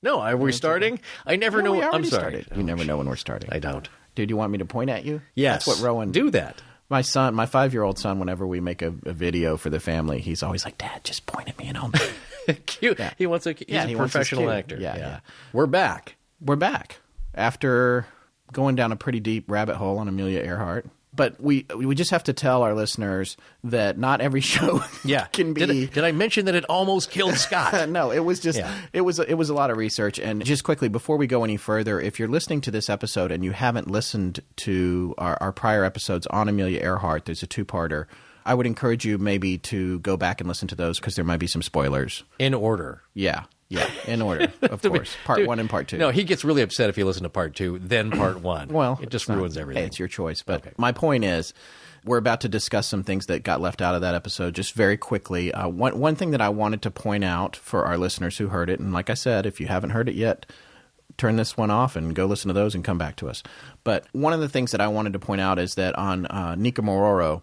No, are we starting? I never know. I'm sorry. You never know when we're starting. I don't. Dude, you want me to point at you? Yes. That's what Rowan... Do that. My son, my 5-year-old son, whenever we make a video for the family, he's always like, Dad, just point at me and I'll... Cute. Yeah. He's a professional actor. Yeah. We're back. We're back. After going down a pretty deep rabbit hole on Amelia Earhart. But we just have to tell our listeners that not every show can be. Did I mention that it almost killed Scott? No, it was just it was a lot of research. And just quickly before we go any further, if you're listening to this episode and you haven't listened to our prior episodes on Amelia Earhart, there's a 2-parter. I would encourage you maybe to go back and listen to those because there might be some spoilers. In order. Yeah, in order, of course. Part 1 and Part 2. No, he gets really upset if you listen to Part 2, then Part 1. Well, it just ruins everything. Hey, it's your choice. But my point is, we're about to discuss some things that got left out of that episode just very quickly. One thing that I wanted to point out for our listeners who heard it, and like I said, if you haven't heard it yet, turn this one off and go listen to those and come back to us. But one of the things that I wanted to point out is that on Nikomororo,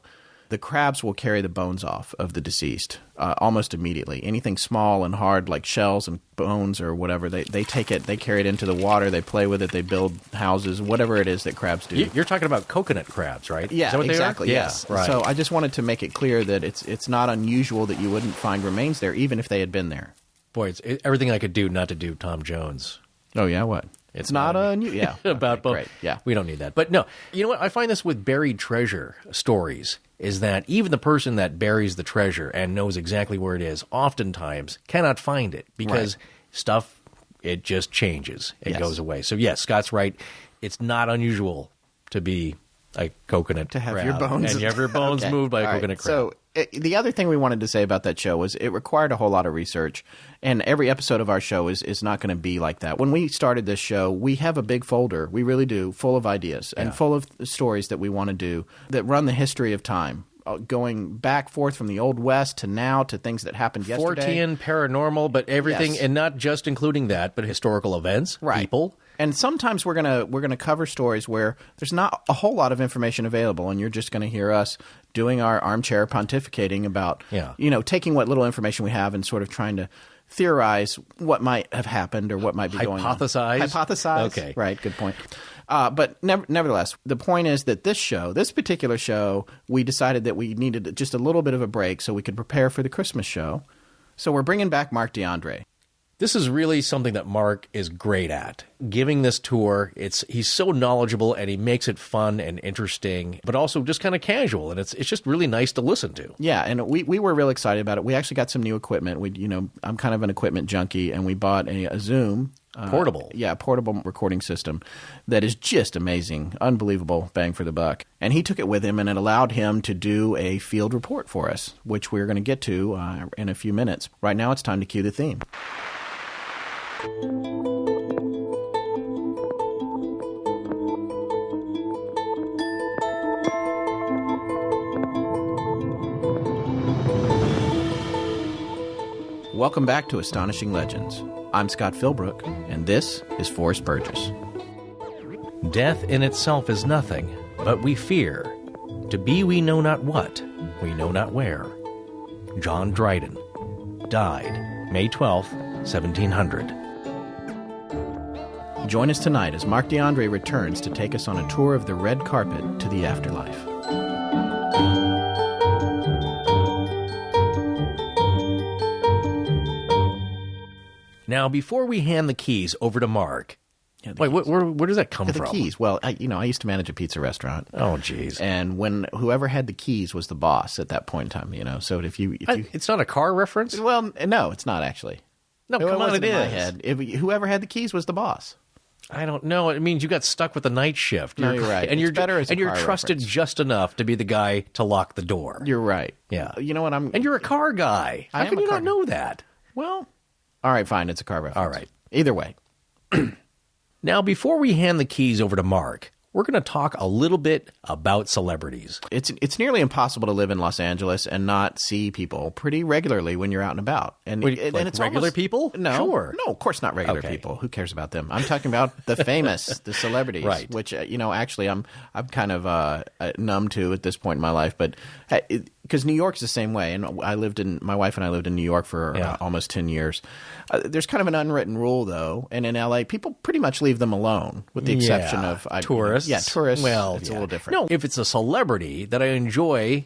the crabs will carry the bones off of the deceased almost immediately. Anything small and hard like shells and bones or whatever, they take it, they carry it into the water, they play with it, they build houses, whatever it is that crabs do. You're talking about coconut crabs, right? Yeah, is that what exactly. They are? Yes. Yeah, right. So I just wanted to make it clear that it's not unusual that you wouldn't find remains there, even if they had been there. Boy, it's everything I could do not to do Tom Jones. Oh yeah, what? It's not unusual. Yeah, about both. Great. Yeah, we don't need that. But no, you know what? I find this with buried treasure stories is that even the person that buries the treasure and knows exactly where it is oftentimes cannot find it because stuff, it just changes. It goes away. So yes, Scott's right. It's not unusual to be a coconut to have crab, your bones and you have your bones moved by a coconut crab. So the other thing we wanted to say about that show was it required a whole lot of research, and every episode of our show is not going to be like that. When we started this show, we have a big folder, we really do, full of ideas and full of stories that we want to do that run the history of time, going back forth from the Old West to now to things that happened yesterday. Fortean, paranormal, but everything, and not just including that, but historical events, people. And sometimes we're gonna cover stories where there's not a whole lot of information available, and you're just going to hear us doing our armchair pontificating about, taking what little information we have and sort of trying to theorize what might have happened or what might be going on. Hypothesize. Okay. Right. Good point. But nevertheless, the point is that this particular show, we decided that we needed just a little bit of a break so we could prepare for the Christmas show. So we're bringing back Marc D'Andre. This is really something that Marc is great at, giving this tour. He's so knowledgeable, and he makes it fun and interesting, but also just kind of casual, and it's just really nice to listen to. Yeah, and we were real excited about it. We actually got some new equipment. I'm kind of an equipment junkie, and we bought a Zoom. Portable. Portable recording system that is just amazing. Unbelievable bang for the buck. And he took it with him, and it allowed him to do a field report for us, which we're going to get to in a few minutes. Right now, it's time to cue the theme. Welcome back to Astonishing Legends. I'm Scott Philbrook, and this is Forrest Burgess. Death in itself is nothing, but we fear. To be we know not what, we know not where. John Dryden. Died May 12th, 1700. Join us tonight as Marc D'Andre returns to take us on a tour of the red carpet to the afterlife. Now, before we hand the keys over to Marc, wait, where does that come from? The keys. Well, I used to manage a pizza restaurant. Oh, geez. And whoever had the keys was the boss at that point in time. So if you it's not a car reference. Well, no, it's not actually. No, come on, it is. In my head. Whoever had the keys was the boss. I don't know. It means you got stuck with the night shift. No, you're right. And you're trusted just enough to be the guy to lock the door. You're right. Yeah. You know what? And you're a car guy. How can you not know that? Well, all right, fine. It's a car reference. All right. Either way. Now, before we hand the keys over to Marc, we're going to talk a little bit about celebrities. It's nearly impossible to live in Los Angeles and not see people pretty regularly when you're out and about. And it's regular people? No, sure. No, of course not regular people. Who cares about them? I'm talking about the famous, the celebrities, right? Which actually I'm kind of numb to at this point in my life. But because New York's the same way, and my wife and I lived in New York for almost 10 years. There's kind of an unwritten rule, though, and in LA, people pretty much leave them alone, with the exception of tourists. Tourists. Well, it's a little different. No, if it's a celebrity that I enjoy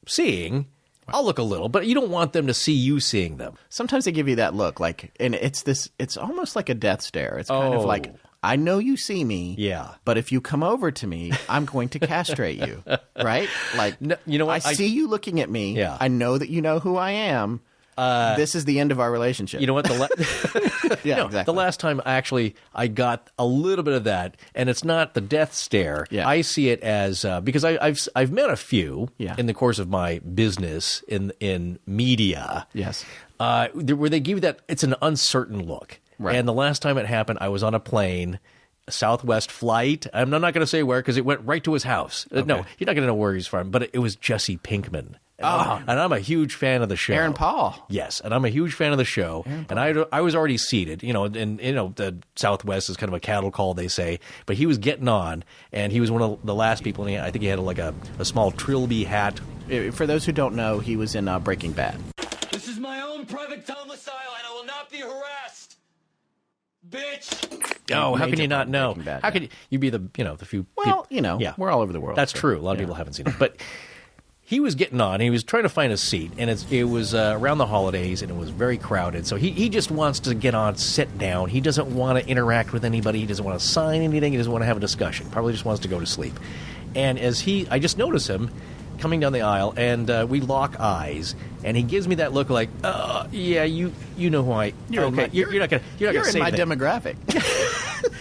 seeing, I'll look a little, but you don't want them to see you seeing them. Sometimes they give you that look, like, and it's almost like a death stare. It's kind of like, I know you see me, but if you come over to me, I'm going to castrate you, right? Like, no, you know what? I see you looking at me. I know that you know who I am. This is the end of our relationship. You know what? Exactly. The last time I got a little bit of that, and it's not the death stare. I see it as because I've met a few in the course of my business in media. Yes, where they give you that it's an uncertain look. Right. And the last time it happened, I was on a plane, a Southwest flight. I'm not going to say where because it went right to his house. Okay. No, you're not going to know where he's from, but it was Jesse Pinkman. And I'm a huge fan of the show. Aaron Paul. Yes, and I'm a huge fan of the show. And I was already seated, and the Southwest is kind of a cattle call, they say. But he was getting on, and he was one of the last people. And I think he had like a small Trilby hat. For those who don't know, he was in Breaking Bad. This is my own private domicile, and I will not be harassed. Bitch! Oh, how can you not know? Bad, how could you be the few? Well, we're all over the world. That's true. A lot of people haven't seen it, but he was getting on. He was trying to find a seat, and it was around the holidays, and it was very crowded. So he just wants to get on, sit down. He doesn't want to interact with anybody. He doesn't want to sign anything. He doesn't want to have a discussion. Probably just wants to go to sleep. And I just notice him coming down the aisle, and we lock eyes, and he gives me that look like, you know who I. You're okay. You're not gonna say in my anything. Demographic.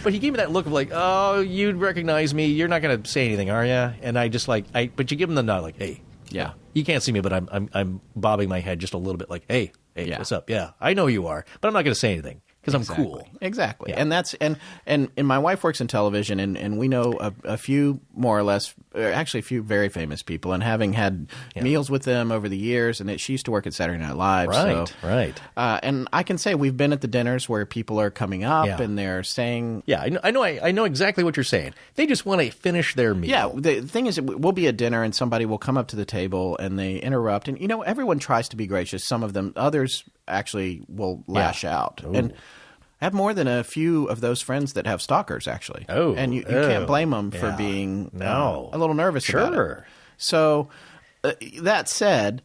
But he gave me that look of like, oh, you'd recognize me. You're not gonna say anything, are you? And I just but you give him the nod, like, hey, you can't see me, but I'm bobbing my head just a little bit, like, hey, what's up? Yeah, I know you are, but I'm not gonna say anything. Because I'm cool. Exactly. Yeah. And that's and my wife works in television, and we know a few more or less, actually a few very famous people, and having had meals with them over the years, and she used to work at Saturday Night Live. Right. And I can say we've been at the dinners where people are coming up and they're saying... Yeah, I know exactly what you're saying. They just want to finish their meal. Yeah, the thing is, we'll be at dinner and somebody will come up to the table and they interrupt. And, everyone tries to be gracious. Some of them, others actually will lash out. Ooh. And I have more than a few of those friends that have stalkers, actually. Oh, and you can't blame them for being a little nervous about it. So that said,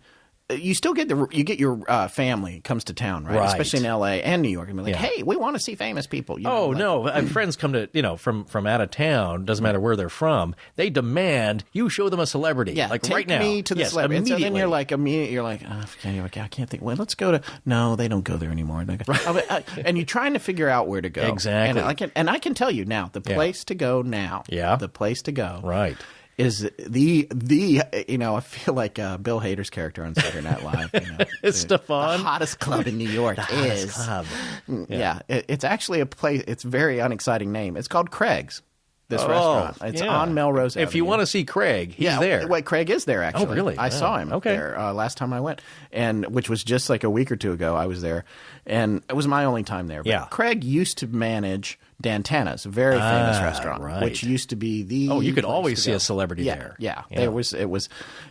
you still get your family comes to town, right? Especially in L.A. and New York, and be like, "Hey, we want to see famous people." No, friends come to from out of town. Doesn't matter where they're from. They demand you show them a celebrity. Yeah, like take right now. me to the celebrity. And so then you're like, I can't think. Well, let's go to. No, they don't go there anymore. And you're trying to figure out where to go. Exactly. And I can tell you now, the place to go now. Yeah. The place to go. Right. Is the I feel like Bill Hader's character on Saturday Night Live. It's Stefan. The hottest club in New York is. Club. Yeah, it's actually a place. It's a very unexciting name. It's called Craig's. This restaurant. It's on Melrose Avenue. If you want to see Craig, he's there. Wait, Craig is there, actually. Oh, really? I saw him there last time I went, and which was just like a week or two ago. I was there, and it was my only time there. But Craig used to manage Dantana's, a very famous restaurant, which used to be the. Oh, you could always see a celebrity there. Yeah. It was.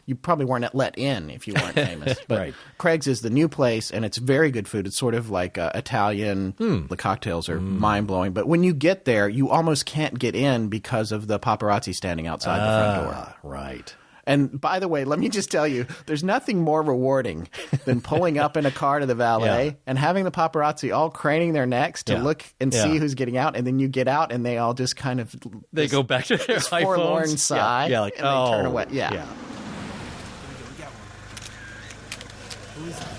You probably weren't let in if you weren't famous. But Craig's is the new place, and it's very good food. It's sort of like Italian. The cocktails are mind blowing, but when you get there, you almost can't get in because of the paparazzi standing outside the front door. Right. And by the way, let me just tell you, there's nothing more rewarding than pulling up in a car to the valet and having the paparazzi all craning their necks to look and see who's getting out. And then you get out and they all just kind of... They go back to their iPhones. Forlorn sigh. Yeah, like, and they turn away. Yeah. Who is that?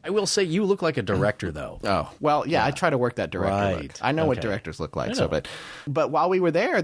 I will say you look like a director, though. Oh, well, I try to work that director look. I know what directors look like. But while we were there,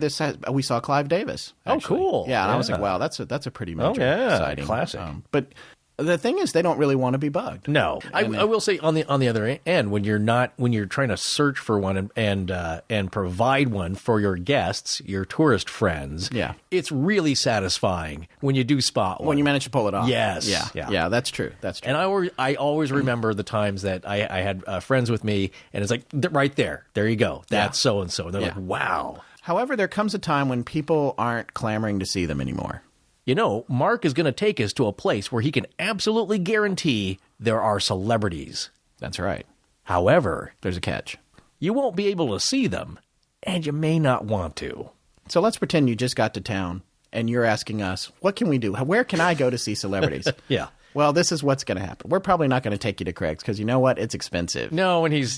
we saw Clive Davis. Actually. Oh, cool. Yeah, and I was like, wow, that's a pretty major sighting. Classic. But the thing is, they don't really want to be bugged. No, I will say on the other end, when you're trying to search for one and provide one for your guests, your tourist friends, it's really satisfying when you do spot one. When you manage to pull it off. Yes. Yeah, that's true. That's true. And I always remember the times that I had friends with me, and it's like right there you go. That's so and so. And they're like, wow. However, there comes a time when people aren't clamoring to see them anymore. You know, Mark is going to take us to a place where he can absolutely guarantee there are celebrities. That's right. However, There's a catch. you won't be able to see them, and you may not want to. So let's pretend you just got to town and you're asking us, what can we do? Where can I go to see celebrities? Yeah. Well, this is what's going to happen. We're probably not going to take you to Craig's because you know what? It's expensive. No, and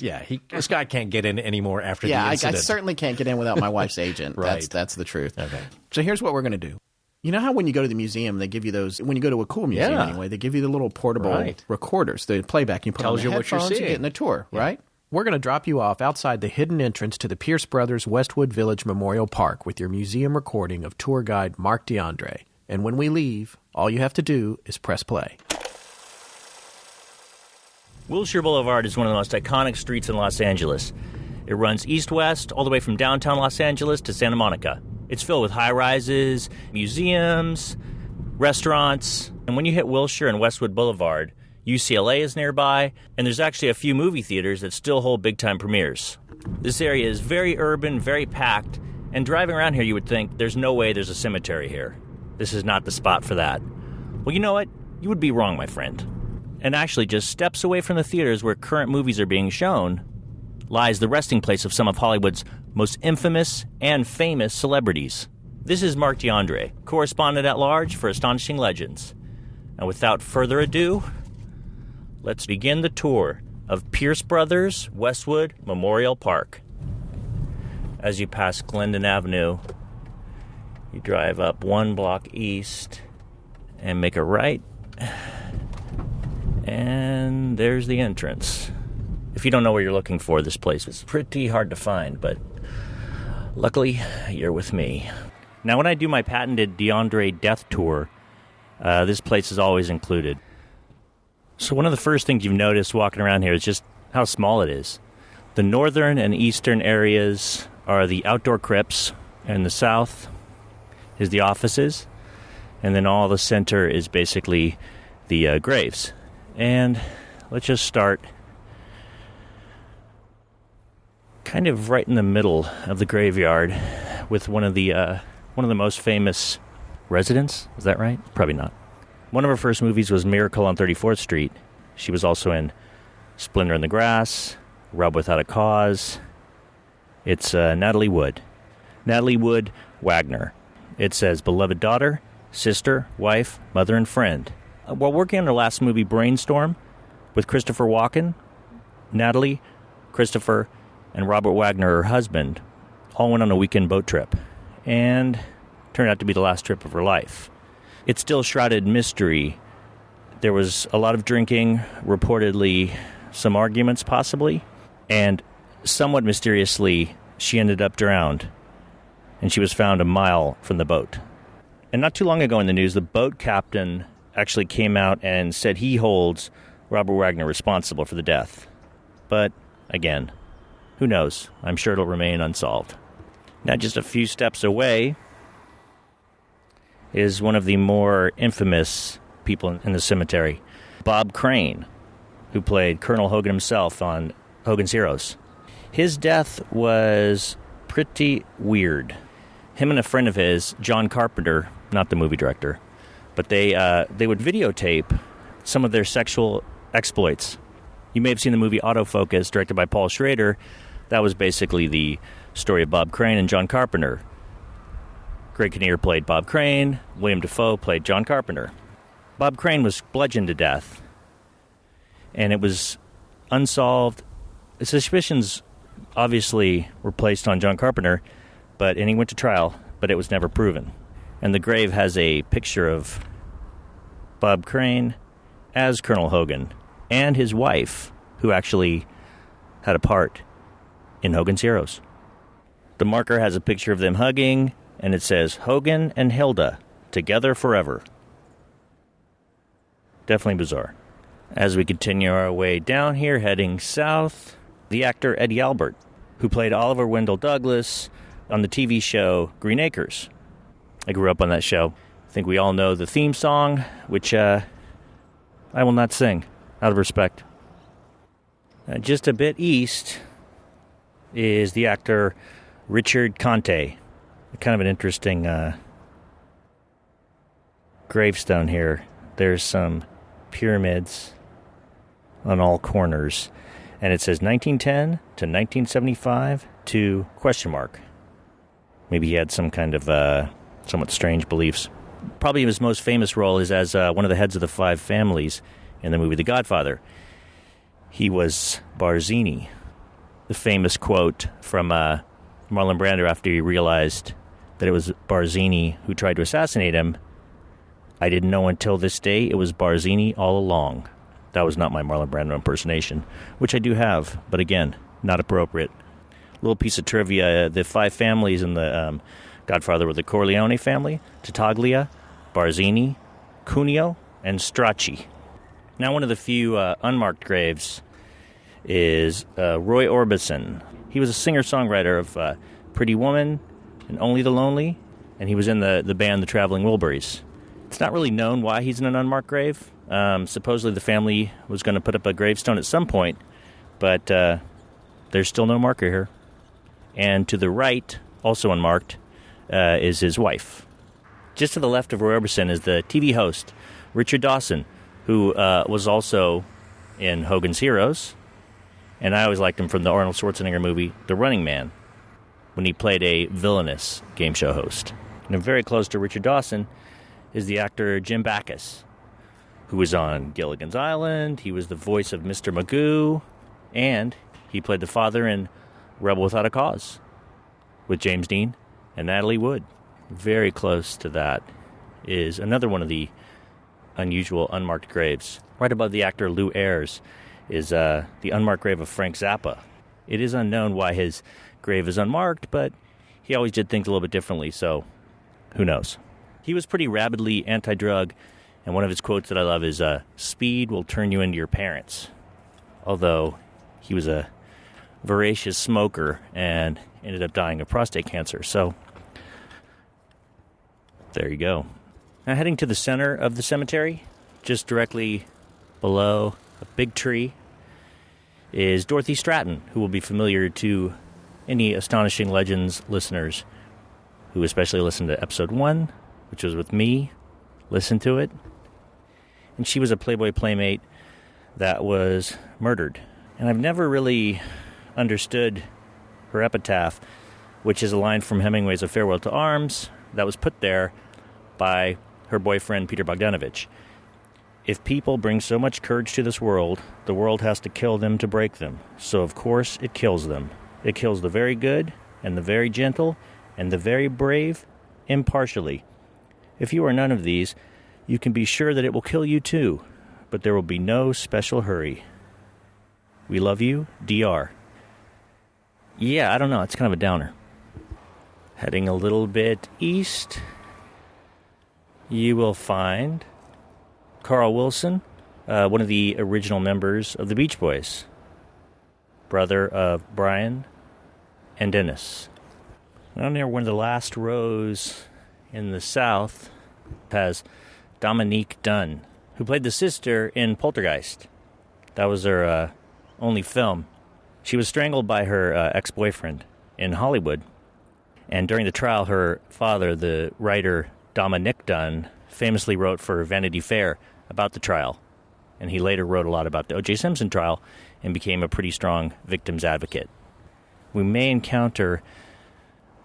Scott can't get in anymore after the I incident. certainly can't get in without my wife's agent. Right. That's the truth. Okay. So here's what we're going to do. You know how when you go to the museum, they give you those, when you go to a cool museum Yeah. anyway, they give you the little portable Right. recorders, the playback. You put Tells on the you what you're headphones, seeing. getting the tour, right? We're going to drop you off outside the hidden entrance to the Pierce Brothers Westwood Village Memorial Park with your museum recording of tour guide Marc D'Andre. And when we leave, all you have to do is press play. Wilshire Boulevard is one of the most iconic streets in Los Angeles. It runs east-west all the way from downtown Los Angeles to Santa Monica. It's filled with high-rises, museums, restaurants. And when you hit Wilshire and Westwood Boulevard, UCLA is nearby, and there's actually a few movie theaters that still hold big-time premieres. This area is very urban, very packed, and driving around here you would think there's no way there's a cemetery here. This is not the spot for that. Well, you know what? You would be wrong, my friend. And actually, just steps away from the theaters where current movies are being shown lies the resting place of some of Hollywood's most infamous and famous celebrities. This is Marc D'Andre, correspondent at large for Astonishing Legends. And without further ado, let's begin the tour of Pierce Brothers Westwood Memorial Park. As you pass Glendon Avenue, you drive up one block east and make a right. And there's the entrance. If you don't know where you're looking for, this place is pretty hard to find, but luckily, you're with me. Now, when I do my patented D'Andre Death Tour, this place is always included. So one of the first things you've noticed walking around here is just how small it is. The northern and eastern areas are the outdoor crypts, and the south is the offices, and then all the center is basically the graves. And let's just start kind of right in the middle of the graveyard with one of the most famous residents. Is that right? Probably not. One of her first movies was Miracle on 34th Street. She was also in Splendor in the Grass, Rob Without a Cause. It's Natalie Wood. Natalie Wood Wagner. It says beloved daughter, sister, wife, mother, and friend. While working on her last movie, Brainstorm, with Christopher Walken, Natalie, Christopher, and Robert Wagner, her husband, all went on a weekend boat trip, and turned out to be the last trip of her life. It's still shrouded in mystery. There was a lot of drinking, reportedly some arguments possibly, and somewhat mysteriously, she ended up drowned, and she was found a mile from the boat. And not too long ago in the news, the boat captain actually came out and said he holds Robert Wagner responsible for the death. But, again, who knows? I'm sure it'll remain unsolved. Now, just a few steps away is one of the more infamous people in the cemetery, Bob Crane, who played Colonel Hogan himself on Hogan's Heroes. His death was pretty weird. Him and a friend of his, John Carpenter, not the movie director, but they would videotape some of their sexual exploits. You may have seen the movie Autofocus, directed by Paul Schrader. That was basically the story of Bob Crane and John Carpenter. Greg Kinnear played Bob Crane. William Dafoe played John Carpenter. Bob Crane was bludgeoned to death, and it was unsolved. The suspicions obviously were placed on John Carpenter, and he went to trial, but it was never proven. And the grave has a picture of Bob Crane as Colonel Hogan and his wife, who actually had a part in Hogan's Heroes. The marker has a picture of them hugging, and it says, Hogan and Hilda, together forever. Definitely bizarre. As we continue our way down here, heading south, the actor Eddie Albert, who played Oliver Wendell Douglas on the TV show Green Acres. I grew up on that show. I think we all know the theme song, which I will not sing, out of respect. Just a bit east is the actor Richard Conte. Kind of an interesting gravestone here. There's some pyramids on all corners, and it says 1910 to 1975 to question mark. Maybe he had some kind of somewhat strange beliefs. Probably his most famous role is as one of the heads of the five families in the movie The Godfather. He was Barzini. The famous quote from Marlon Brando after he realized that it was Barzini who tried to assassinate him. "I didn't know until this day it was Barzini all along." That was not my Marlon Brando impersonation, which I do have, but again, not appropriate. Little piece of trivia, the five families in the Godfather were the Corleone family, Tattaglia, Barzini, Cuneo, and Strachey. Now one of the few unmarked graves is Roy Orbison. He was a singer-songwriter of Pretty Woman and Only the Lonely, and he was in the band The Traveling Wilburys. It's not really known why he's in an unmarked grave. Supposedly the family was going to put up a gravestone at some point, but there's still no marker here. And to the right, also unmarked, is his wife. Just to the left of Roy Orbison is the TV host, Richard Dawson, who was also in Hogan's Heroes, and I always liked him from the Arnold Schwarzenegger movie The Running Man, when he played a villainous game show host. And very close to Richard Dawson is the actor Jim Backus, who was on Gilligan's Island. He was the voice of Mr. Magoo, and he played the father in Rebel Without a Cause with James Dean and Natalie Wood. Very close to that is another one of the unusual unmarked graves. Right above the actor Lou Ayres is the unmarked grave of Frank Zappa. It is unknown why his grave is unmarked, but he always did things a little bit differently, so who knows. He was pretty rabidly anti-drug, and one of his quotes that I love is, "Speed will turn you into your parents." Although he was a voracious smoker and ended up dying of prostate cancer, so there you go. Now heading to the center of the cemetery, just directly below a big tree, is Dorothy Stratton, who will be familiar to any Astonishing Legends listeners who especially listened to episode 1, which was with me. Listen to it. And she was a Playboy playmate that was murdered. And I've never really understood her epitaph, which is a line from Hemingway's A Farewell to Arms that was put there by her boyfriend Peter Bogdanovich. "If people bring so much courage to this world, the world has to kill them to break them. So of course it kills them. It kills the very good and the very gentle and the very brave impartially. If you are none of these, you can be sure that it will kill you too, but there will be no special hurry. We love you, DR." Yeah, I don't know. It's kind of a downer. Heading a little bit east, you will find Carl Wilson, one of the original members of the Beach Boys, brother of Brian and Dennis. Down there, one of the last rows in the south has Dominique Dunn, who played the sister in Poltergeist. That was her only film. She was strangled by her ex-boyfriend in Hollywood. And during the trial, her father, the writer Dominique Dunn, famously wrote for Vanity Fair about the trial. And he later wrote a lot about the O.J. Simpson trial and became a pretty strong victim's advocate. We may encounter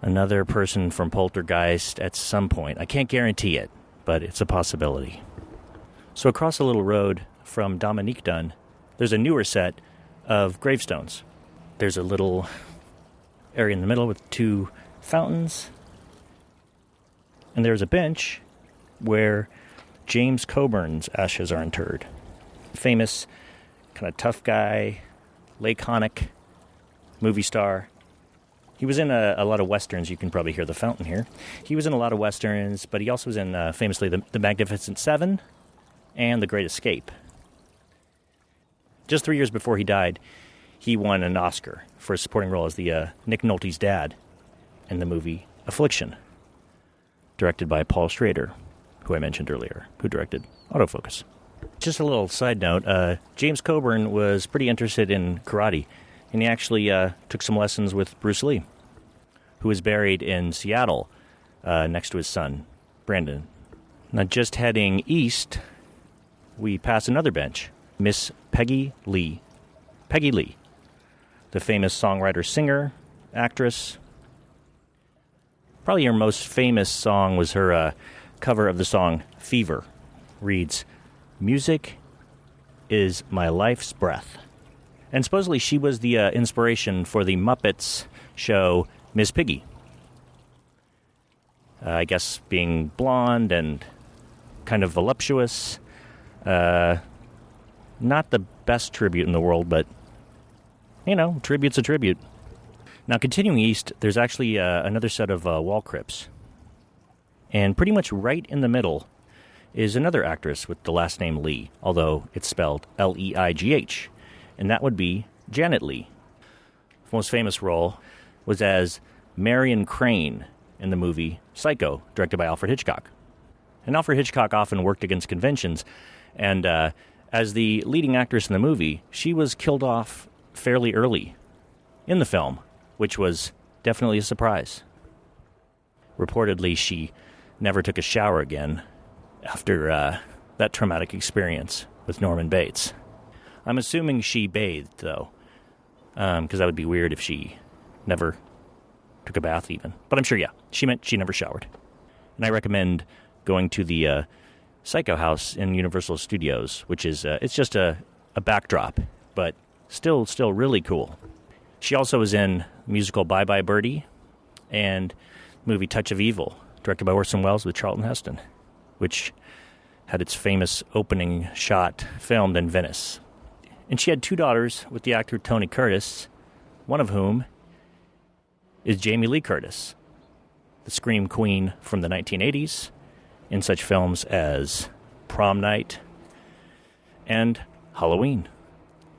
another person from Poltergeist at some point. I can't guarantee it, but it's a possibility. So across a little road from Dominique Dunn, there's a newer set of gravestones. There's a little area in the middle with 2 fountains. And there's a bench where James Coburn's ashes are interred. Famous, kind of tough guy, laconic movie star. He was in a lot of Westerns. You can probably hear the fountain here. He was in a lot of Westerns, but he also was in, famously, the Magnificent Seven and The Great Escape. Just 3 years before he died, he won an Oscar for a supporting role as the Nick Nolte's dad in the movie Affliction, directed by Paul Schrader, who I mentioned earlier, who directed Autofocus. Just a little side note, James Coburn was pretty interested in karate, and he actually took some lessons with Bruce Lee. who is buried in Seattle next to his son, Brandon. Now, just heading east, we pass another bench, Miss Peggy Lee. Peggy Lee, the famous songwriter, singer, actress. Probably her most famous song was her cover of the song Fever. Reads, "Music is my life's breath." And supposedly she was the inspiration for the Muppets show Miss Piggy. I guess being blonde and kind of voluptuous. Not the best tribute in the world, but, you know, tribute's a tribute. Now, continuing east, there's actually another set of wall crypts. And pretty much right in the middle is another actress with the last name Lee, although it's spelled Leigh, and that would be Janet Leigh. Her most famous role was as Marion Crane in the movie Psycho, directed by Alfred Hitchcock. And Alfred Hitchcock often worked against conventions, and as the leading actress in the movie, she was killed off fairly early in the film, which was definitely a surprise. Reportedly, she never took a shower again after that traumatic experience with Norman Bates. I'm assuming she bathed, though, because that would be weird if she never took a bath even. But I'm sure, yeah, she meant she never showered. And I recommend going to the Psycho House in Universal Studios, which is, it's just a backdrop, but still really cool. She also was in the musical Bye Bye Birdie and the movie Touch of Evil, directed by Orson Welles with Charlton Heston, which had its famous opening shot filmed in Venice. And she had 2 daughters with the actor Tony Curtis, one of whom is Jamie Lee Curtis, the scream queen from the 1980s, in such films as Prom Night and Halloween.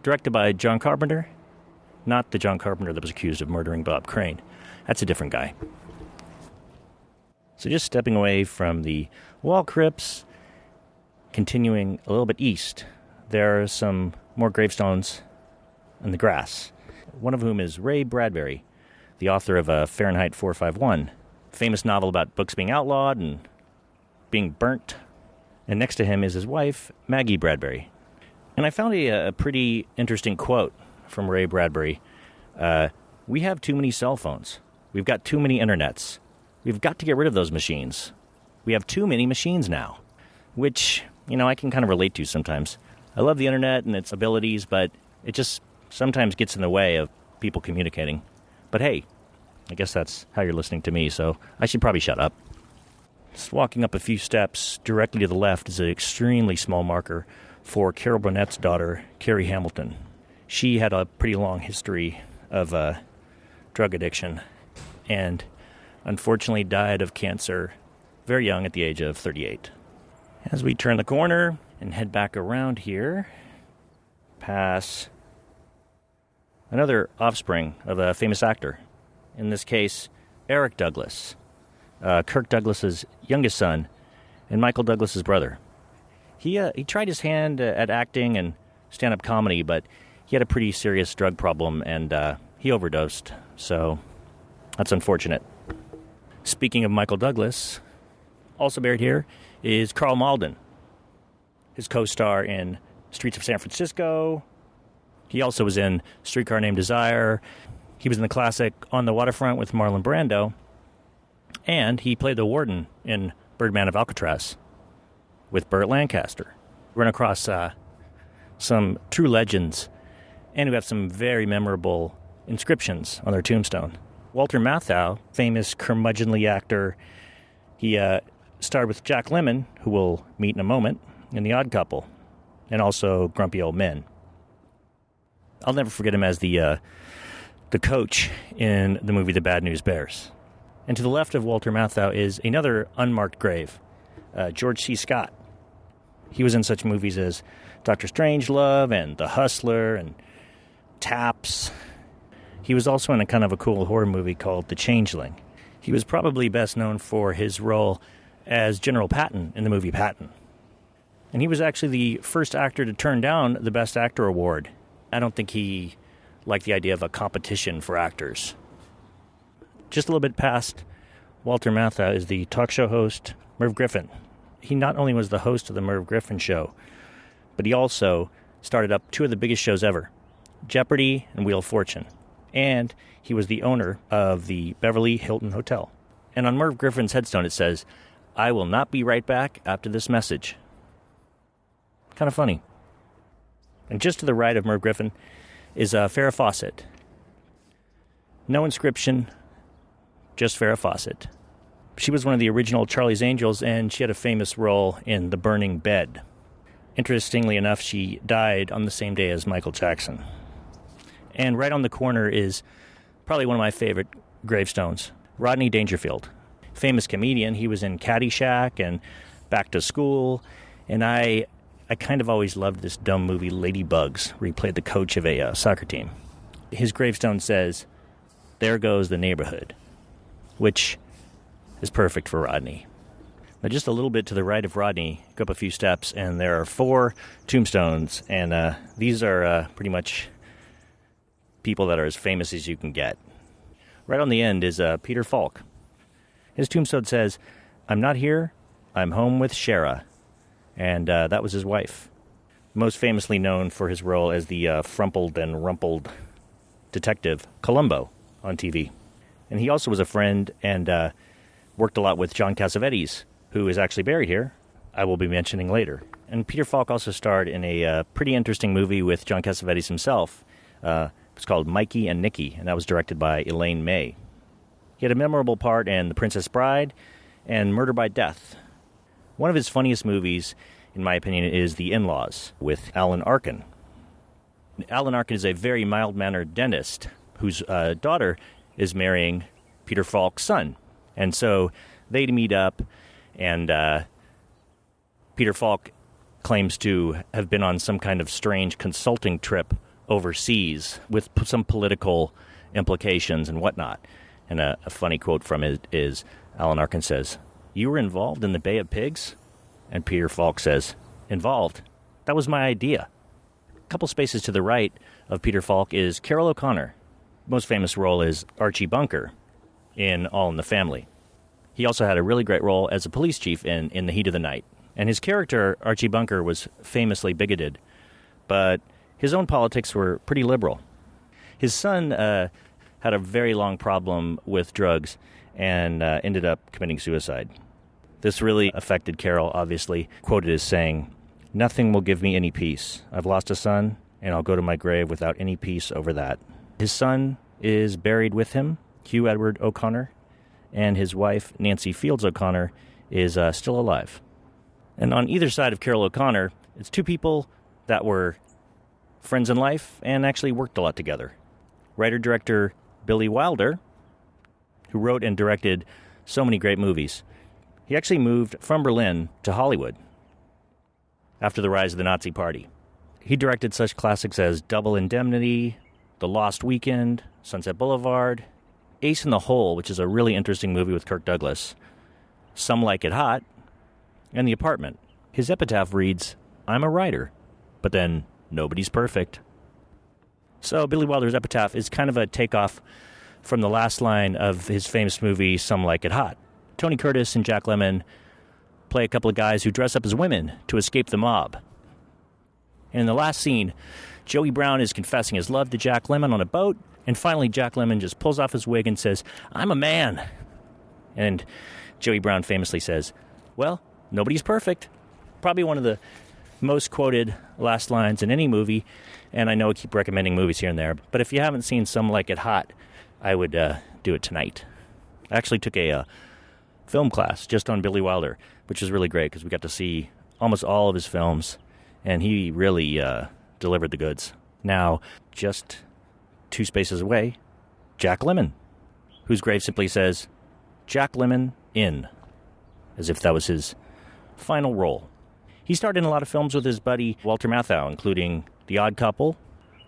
Directed by John Carpenter, not the John Carpenter that was accused of murdering Bob Crane. That's a different guy. So just stepping away from the wall crypts, continuing a little bit east, there are some more gravestones in the grass, one of whom is Ray Bradbury, the author of Fahrenheit 451, famous novel about books being outlawed and being burnt. And next to him is his wife, Maggie Bradbury. And I found a pretty interesting quote from Ray Bradbury. We have too many cell phones. We've got too many internets. We've got to get rid of those machines. We have too many machines now, which, you know, I can kind of relate to sometimes. I love the internet and its abilities, but it just sometimes gets in the way of people communicating. But hey, I guess that's how you're listening to me, so I should probably shut up. Just walking up a few steps directly to the left is an extremely small marker for Carol Burnett's daughter, Carrie Hamilton. She had a pretty long history of drug addiction and unfortunately died of cancer very young at the age of 38. As we turn the corner and head back around here, pass another offspring of a famous actor. In this case, Eric Douglas, Kirk Douglas's youngest son, and Michael Douglas's brother. He tried his hand at acting and stand-up comedy, but he had a pretty serious drug problem, and he overdosed, so that's unfortunate. Speaking of Michael Douglas, also buried here is Carl Malden, his co-star in Streets of San Francisco. He also was in Streetcar Named Desire. He was in the classic On the Waterfront with Marlon Brando. And he played the warden in Birdman of Alcatraz with Burt Lancaster. Run across some true legends, and we have some very memorable inscriptions on their tombstone. Walter Matthau, famous curmudgeonly actor, he starred with Jack Lemmon, who we'll meet in a moment, in The Odd Couple, and also Grumpy Old Men. I'll never forget him as the coach in the movie The Bad News Bears. And to the left of Walter Matthau is another unmarked grave, George C. Scott. He was in such movies as Dr. Strangelove and The Hustler and Taps. He was also in a kind of a cool horror movie called The Changeling. He was probably best known for his role as General Patton in the movie Patton. And he was actually the first actor to turn down the Best Actor award. I don't think he liked the idea of a competition for actors. Just a little bit past Walter Matthau is the talk show host, Merv Griffin. He not only was the host of the Merv Griffin Show, but he also started up two of the biggest shows ever, Jeopardy and Wheel of Fortune. And he was the owner of the Beverly Hilton Hotel. And on Merv Griffin's headstone it says, "I will not be right back after this message." Kind of funny. And just to the right of Merv Griffin is Vera Fawcett. No inscription, just Vera Fawcett. She was one of the original Charlie's Angels, and she had a famous role in The Burning Bed. Interestingly enough, she died on the same day as Michael Jackson. And right on the corner is probably one of my favorite gravestones, Rodney Dangerfield. Famous comedian. He was in Caddyshack and Back to School. And I kind of always loved this dumb movie, Ladybugs, where he played the coach of a soccer team. His gravestone says, "There goes the neighborhood," which is perfect for Rodney. Now, just a little bit to the right of Rodney, go up a few steps, and there are 4 tombstones, and these are pretty much people that are as famous as you can get. Right on the end is Peter Falk. His tombstone says, "I'm not here, I'm home with Shara," and that was his wife. Most famously known for his role as the frumpled and rumpled detective Columbo on TV. And he also was a friend and worked a lot with John Cassavetes, who is actually buried here, I will be mentioning later. And Peter Falk also starred in a pretty interesting movie with John Cassavetes himself. It's called Mikey and Nicky, and that was directed by Elaine May. He had a memorable part in The Princess Bride and Murder by Death. One of his funniest movies, in my opinion, is The In-Laws with Alan Arkin. Alan Arkin is a very mild-mannered dentist whose daughter is marrying Peter Falk's son. And so they meet up, and Peter Falk claims to have been on some kind of strange consulting trip overseas with some political implications and whatnot. And a funny quote from it is Alan Arkin says, "You were involved in the Bay of Pigs?" And Peter Falk says, "Involved? That was my idea." A couple spaces to the right of Peter Falk is Carroll O'Connor. Most famous role is Archie Bunker in All in the Family. He also had a really great role as a police chief in The Heat of the Night. And his character, Archie Bunker, was famously bigoted, but his own politics were pretty liberal. His son had a very long problem with drugs and ended up committing suicide. This really affected Carroll, obviously, quoted as saying, "Nothing will give me any peace. I've lost a son, and I'll go to my grave without any peace over that." His son is buried with him, Hugh Edward O'Connor, and his wife, Nancy Fields O'Connor, is still alive. And on either side of Carroll O'Connor, it's 2 people that were friends in life and actually worked a lot together. Writer-director Billy Wilder, who wrote and directed so many great movies. He actually moved from Berlin to Hollywood after the rise of the Nazi Party. He directed such classics as Double Indemnity, The Lost Weekend, Sunset Boulevard, Ace in the Hole, which is a really interesting movie with Kirk Douglas, Some Like It Hot, and The Apartment. His epitaph reads, "I'm a writer, but then nobody's perfect." So Billy Wilder's epitaph is kind of a takeoff from the last line of his famous movie, Some Like It Hot. Tony Curtis and Jack Lemmon play a couple of guys who dress up as women to escape the mob. And in the last scene, Joey Brown is confessing his love to Jack Lemmon on a boat, and finally Jack Lemmon just pulls off his wig and says, "I'm a man." And Joey Brown famously says, "Well, nobody's perfect." Probably one of the most quoted last lines in any movie, and I know I keep recommending movies here and there, but if you haven't seen Some Like It Hot, I would do it tonight. I actually took a film class just on Billy Wilder, which is really great because we got to see almost all of his films, and he really delivered the goods. Now, just 2 spaces away, Jack Lemmon, whose grave simply says, "Jack Lemmon in," as if that was his final role. He starred in a lot of films with his buddy Walter Matthau, including The Odd Couple,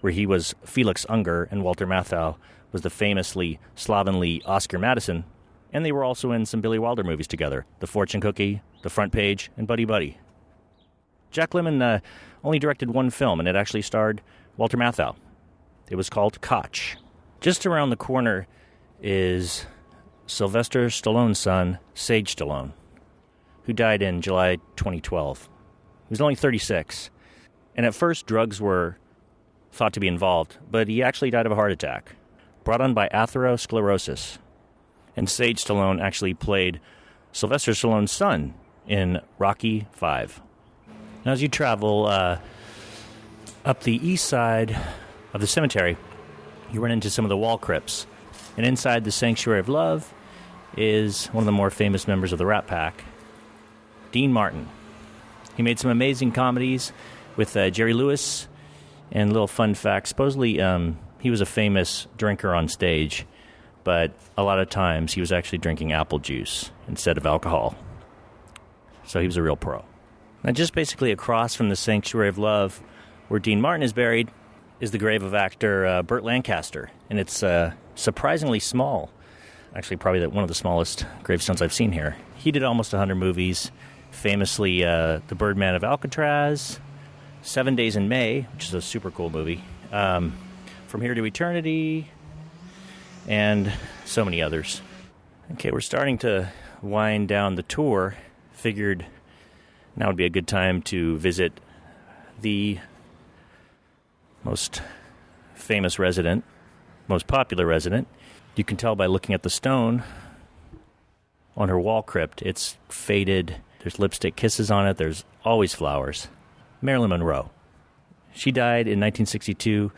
where he was Felix Unger and Walter Matthau was the famously slovenly Oscar Madison, and they were also in some Billy Wilder movies together, The Fortune Cookie, The Front Page, and Buddy Buddy. Jack Lemmon only directed 1 film, and it actually starred Walter Matthau. It was called Koch. Just around the corner is Sylvester Stallone's son, Sage Stallone, who died in July 2012. He was only 36. And at first, drugs were thought to be involved, but he actually died of a heart attack, brought on by atherosclerosis. And Sage Stallone actually played Sylvester Stallone's son in Rocky V. Now, as you travel up the east side of the cemetery, you run into some of the wall crypts. And inside the Sanctuary of Love is one of the more famous members of the Rat Pack, Dean Martin. He made some amazing comedies with Jerry Lewis. And a little fun fact, supposedly he was a famous drinker on stage, but a lot of times he was actually drinking apple juice instead of alcohol. So he was a real pro. Now, just basically across from the Sanctuary of Love, where Dean Martin is buried, is the grave of actor Burt Lancaster. And it's surprisingly small. Actually, probably one of the smallest gravestones I've seen here. He did almost 100 movies, famously The Birdman of Alcatraz, 7 Days in May, which is a super cool movie, From Here to Eternity, and so many others. Okay, we're starting to wind down the tour. Figured now would be a good time to visit the most famous resident, most popular resident. You can tell by looking at the stone on her wall crypt. It's faded. There's lipstick kisses on it. There's always flowers. Marilyn Monroe. She died in 1962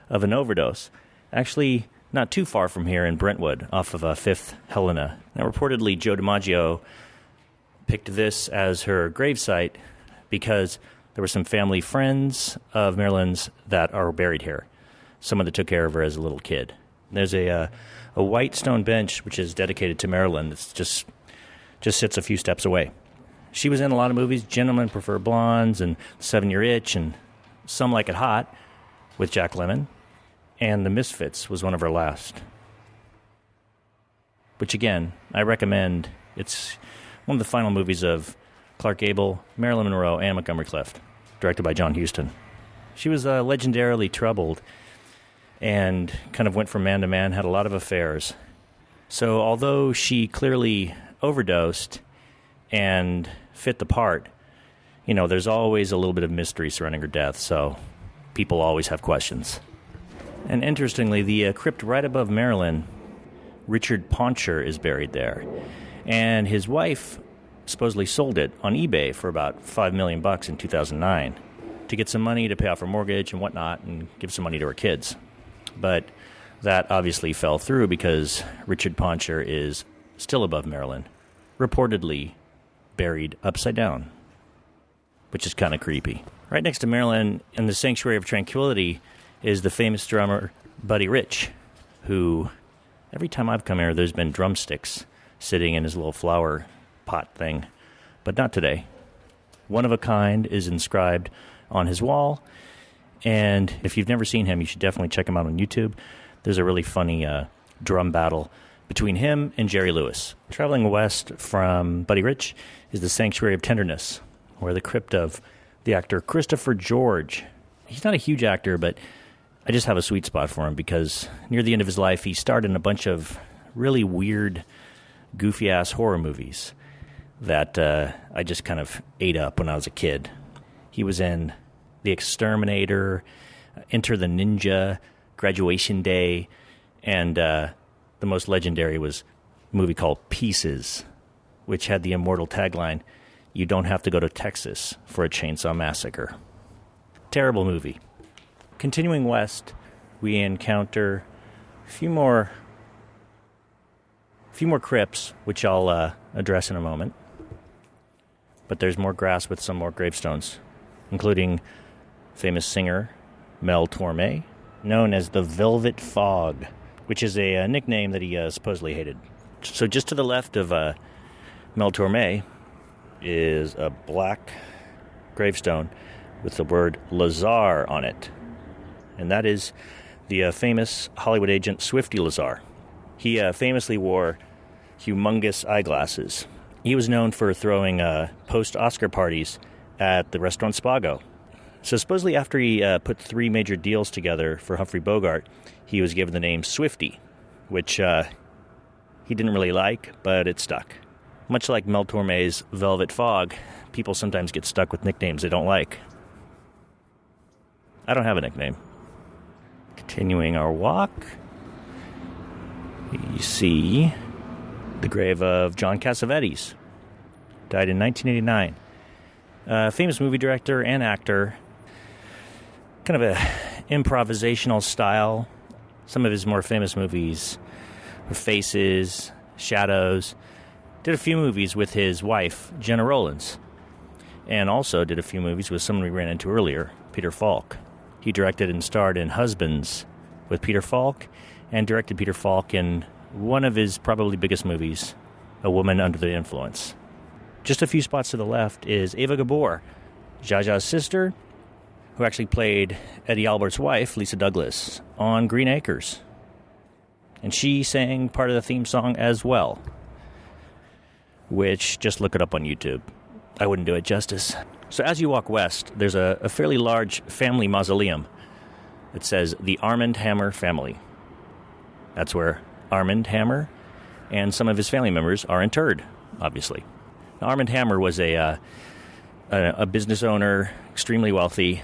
of an overdose. Actually, not too far from here in Brentwood, off of 5th Helena. Now, reportedly, Joe DiMaggio picked this as her gravesite because there were some family friends of Marilyn's that are buried here. Someone that took care of her as a little kid. There's a white stone bench which is dedicated to Marilyn. It's just sits a few steps away. She was in a lot of movies. Gentlemen Prefer Blondes and 7-Year Itch and Some Like It Hot with Jack Lemmon. And The Misfits was one of her last. Which, again, I recommend. It's one of the final movies of Clark Gable, Marilyn Monroe, and Montgomery Clift, directed by John Huston. She was legendarily troubled and kind of went from man to man, had a lot of affairs. So although she clearly overdosed and fit the part, there's always a little bit of mystery surrounding her death, so people always have questions. And interestingly, the crypt right above Marilyn, Richard Poncher is buried there. And his wife supposedly sold it on eBay for about $5 million in 2009 to get some money to pay off her mortgage and whatnot and give some money to her kids. But that obviously fell through because Richard Poncher is still above Marilyn, reportedly buried upside down, which is kind of creepy. Right next to Marilyn in the Sanctuary of Tranquility is the famous drummer Buddy Rich, who every time I've come here, there's been drumsticks sitting in his little flower pot thing, but not today. One of a kind is inscribed on his wall, and if you've never seen him, you should definitely check him out on YouTube. There's a really funny drum battle between him and Jerry Lewis. Traveling west from Buddy Rich is the Sanctuary of Tenderness, where the crypt of the actor Christopher George. He's not a huge actor, but I just have a sweet spot for him because near the end of his life, he starred in a bunch of really weird, goofy-ass horror movies that I just kind of ate up when I was a kid. He was in The Exterminator, Enter the Ninja, Graduation Day, and the most legendary was a movie called Pieces, which had the immortal tagline, "You don't have to go to Texas for a chainsaw massacre." Terrible movie. Continuing west, we encounter a few more crypts, which I'll address in a moment. But there's more grass with some more gravestones, including famous singer Mel Torme, known as the Velvet Fog, which is a nickname that he supposedly hated. So just to the left of Mel Torme is a black gravestone with the word Lazar on it. And that is the famous Hollywood agent Swifty Lazar. He famously wore humongous eyeglasses. He was known for throwing post-Oscar parties at the restaurant Spago. So supposedly after he put 3 major deals together for Humphrey Bogart, he was given the name Swifty, which he didn't really like, but it stuck. Much like Mel Torme's Velvet Fog, people sometimes get stuck with nicknames they don't like. I don't have a nickname. Continuing our walk, you see the grave of John Cassavetes. Died in 1989. Famous movie director and actor. Kind of a improvisational style. Some of his more famous movies were Faces, Shadows. Did a few movies with his wife, Jenna Rollins. And also did a few movies with someone we ran into earlier, Peter Falk. He directed and starred in Husbands with Peter Falk, and directed Peter Falk in one of his probably biggest movies, A Woman Under the Influence. Just a few spots to the left is Ava Gabor, Zsa Zsa's sister, who actually played Eddie Albert's wife, Lisa Douglas, on Green Acres. And she sang part of the theme song as well, which, just look it up on YouTube. I wouldn't do it justice. So as you walk west, there's a fairly large family mausoleum. It says the Armand Hammer family. That's where Armand Hammer and some of his family members are interred, obviously. Now, Armand Hammer was a business owner, extremely wealthy,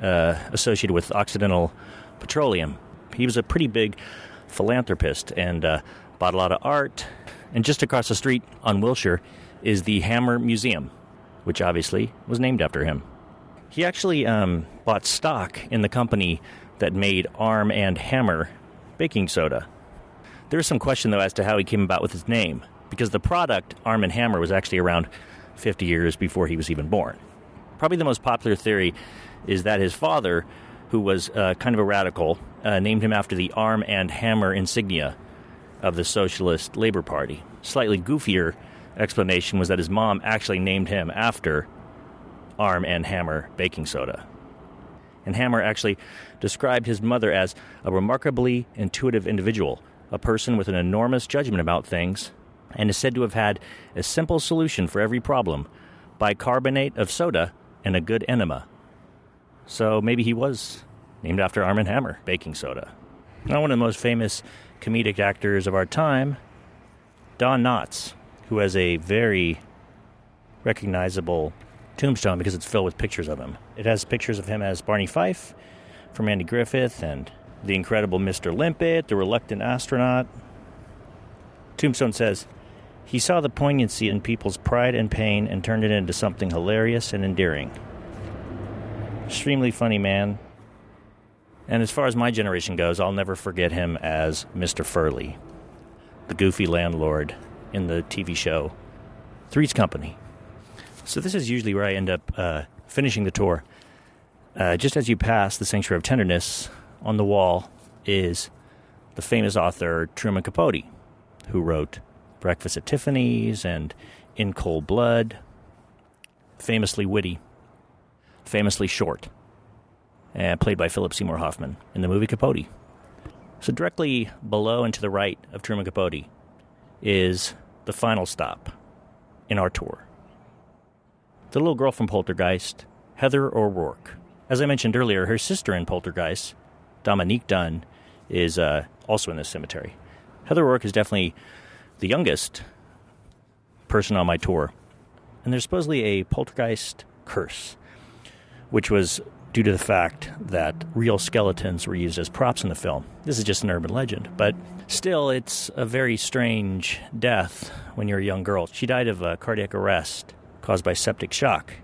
associated with Occidental Petroleum. He was a pretty big philanthropist and bought a lot of art. And just across the street on Wilshire is the Hammer Museum, which obviously was named after him. He actually bought stock in the company that made Arm and Hammer baking soda. There is some question, though, as to how he came about with his name, because the product, Arm and Hammer, was actually around 50 years before he was even born. Probably the most popular theory is that his father, who was kind of a radical, named him after the Arm and Hammer insignia of the Socialist Labor Party. Slightly goofier explanation was that his mom actually named him after Arm and Hammer baking soda. And Hammer actually described his mother as a remarkably intuitive individual, a person with an enormous judgment about things, and is said to have had a simple solution for every problem: bicarbonate of soda and a good enema. So maybe he was named after Arm and Hammer baking soda. Now, one of the most famous comedic actors of our time, Don Knotts, who has a very recognizable tombstone because it's filled with pictures of him. It has pictures of him as Barney Fife from Andy Griffith and the incredible Mr. Limpet, the reluctant astronaut. Tombstone says, "He saw the poignancy in people's pride and pain and turned it into something hilarious and endearing." Extremely funny man. And as far as my generation goes, I'll never forget him as Mr. Furley, the goofy landlord in the TV show Three's Company. So this is usually where I end up finishing the tour. Just as you pass the Sanctuary of Tenderness, on the wall is the famous author Truman Capote, who wrote Breakfast at Tiffany's and In Cold Blood. Famously witty, famously short, and played by Philip Seymour Hoffman in the movie Capote. So directly below and to the right of Truman Capote is the final stop in our tour. The little girl from Poltergeist, Heather O'Rourke. As I mentioned earlier, her sister in Poltergeist, Dominique Dunn, is also in this cemetery. Heather O'Rourke is definitely the youngest person on my tour. And there's supposedly a poltergeist curse, which was due to the fact that real skeletons were used as props in the film. This is just an urban legend, but still, it's a very strange death when you're a young girl. She died of a cardiac arrest caused by septic shock.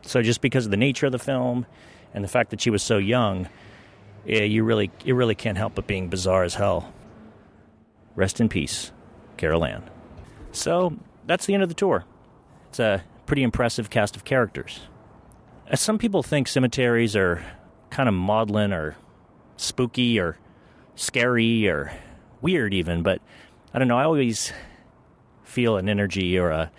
So just because of the nature of the film and the fact that she was so young, it really can't help but being bizarre as hell. Rest in peace, Carol Ann. So that's the end of the tour. It's a pretty impressive cast of characters. As some people think cemeteries are kind of maudlin or spooky or scary or weird even, but I don't know, I always feel an energy I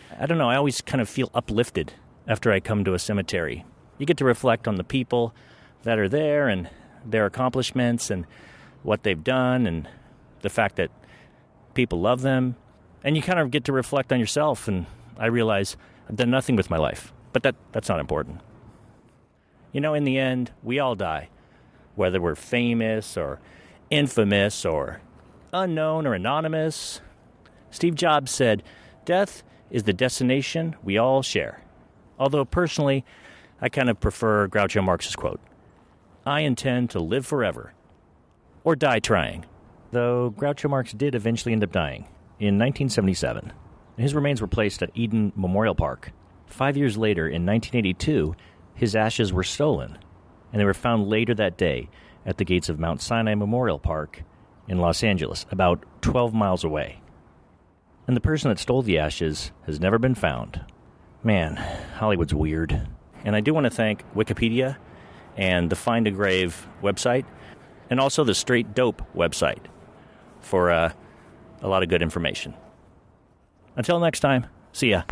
always kind of feel uplifted after I come to a cemetery. You get to reflect on the people that are there and their accomplishments and what they've done and the fact that people love them. And you kind of get to reflect on yourself, and I realize I've done nothing with my life. But that's not important. You know, in the end, we all die. Whether we're famous or infamous or unknown or anonymous, Steve Jobs said, "Death is the destination we all share." Although personally, I kind of prefer Groucho Marx's quote, "I intend to live forever, or die trying." Though Groucho Marx did eventually end up dying in 1977. His remains were placed at Eden Memorial Park. 5 years later, in 1982, his ashes were stolen, and they were found later that day at the gates of Mount Sinai Memorial Park in Los Angeles, about 12 miles away. And the person that stole the ashes has never been found. Man, Hollywood's weird. And I do want to thank Wikipedia and the Find a Grave website, and also the Straight Dope website for a lot of good information. Until next time, see ya.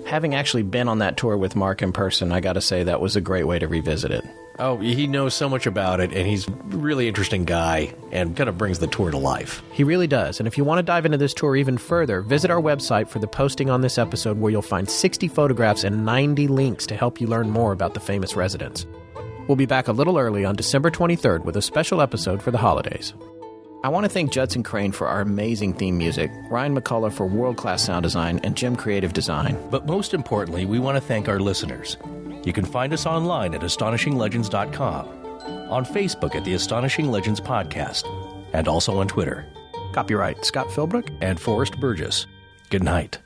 Having actually been on that tour with Marc in person, I got to say that was a great way to revisit it. Oh, he knows so much about it, and he's a really interesting guy and kind of brings the tour to life. He really does. And if you want to dive into this tour even further, visit our website for the posting on this episode where you'll find 60 photographs and 90 links to help you learn more about the famous residents. We'll be back a little early on December 23rd with a special episode for the holidays. I want to thank Judson Crane for our amazing theme music, Ryan McCullough for world-class sound design, and Jim Creative Design. But most importantly, we want to thank our listeners. You can find us online at astonishinglegends.com, on Facebook at the Astonishing Legends Podcast, and also on Twitter. Copyright Scott Philbrook and Forrest Burgess. Good night.